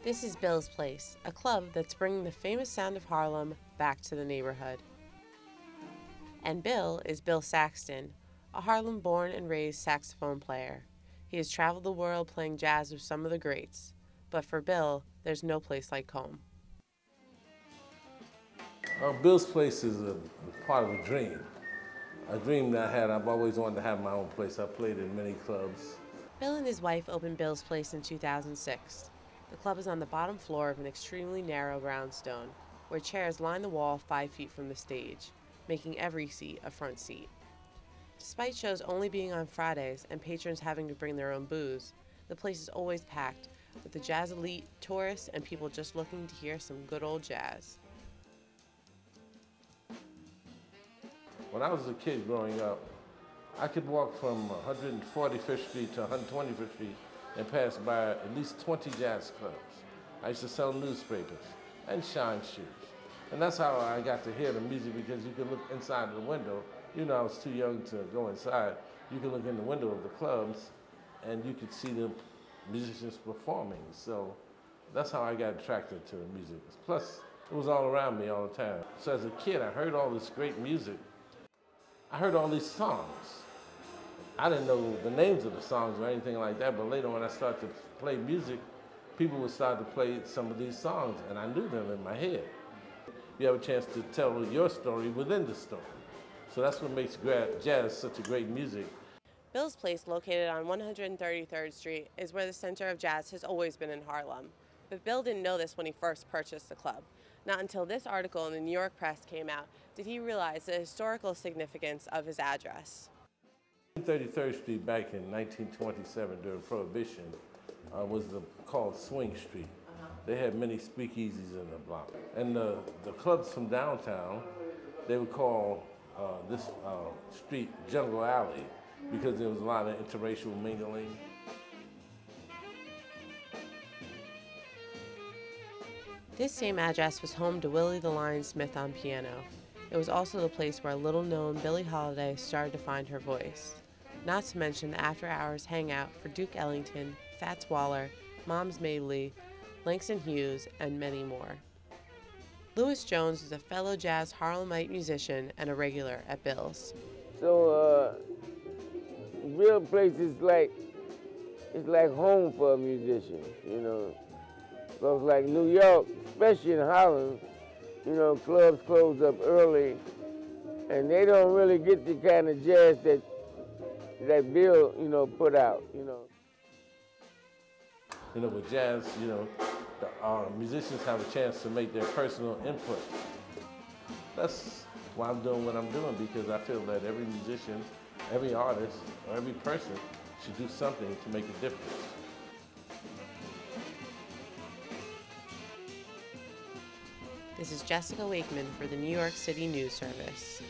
This is Bill's Place, a club that's bringing the famous sound of Harlem back to the neighborhood. And Bill is Bill Saxton, a Harlem-born and raised saxophone player. He has traveled the world playing jazz with some of the greats, but for Bill, there's no place like home. Bill's Place is a part of a dream that I had. I've always wanted to have my own place. I played in many clubs. Bill and his wife opened Bill's Place in 2006. The club is on the bottom floor of an extremely narrow brownstone, where chairs line the wall 5 feet from the stage, making every seat a front seat. Despite shows only being on Fridays and patrons having to bring their own booze, the place is always packed, with the jazz elite, tourists, and people just looking to hear some good old jazz. When I was a kid growing up, I could walk from 145th Street to 125th Street and pass by at least 20 jazz clubs. I used to sell newspapers and shine shoes. And that's how I got to hear the music, because you could look inside of the window. You know, I was too young to go inside. You could look in the window of the clubs and you could see the musicians performing. So that's how I got attracted to the music. Plus, it was all around me all the time. So as a kid, I heard all this great music. I heard all these songs. I didn't know the names of the songs or anything like that, but later when I started to play music, people would start to play some of these songs, and I knew them in my head. You have a chance to tell your story within the story. So that's what makes jazz such a great music. Bill's Place, located on 133rd Street, is where the center of jazz has always been in Harlem. But Bill didn't know this when he first purchased the club. Not until this article in the New York Press came out did he realize the historical significance of his address. 33rd Street back in 1927 during Prohibition was called Swing Street. They had many speakeasies in the block. And the clubs from downtown, they would call this street Jungle Alley, because there was a lot of interracial mingling. This same address was home to Willie the Lion Smith on piano. It was also the place where little-known Billie Holiday started to find her voice. Not to mention the after-hours hangout for Duke Ellington, Fats Waller, Moms Mabley, Langston Hughes, and many more. Louis Jones is a fellow jazz Harlemite musician and a regular at Bill's. So, Real Place is like home for a musician, you know. Because like New York, especially in Harlem, you know, clubs close up early, and they don't really get the kind of jazz that Bill, you know, put out, you know. You know, with jazz, you know, our musicians have a chance to make their personal input. That's why I'm doing what I'm doing, because I feel that every musician, every artist, or every person should do something to make a difference. This is Jessica Wakeman for the New York City News Service.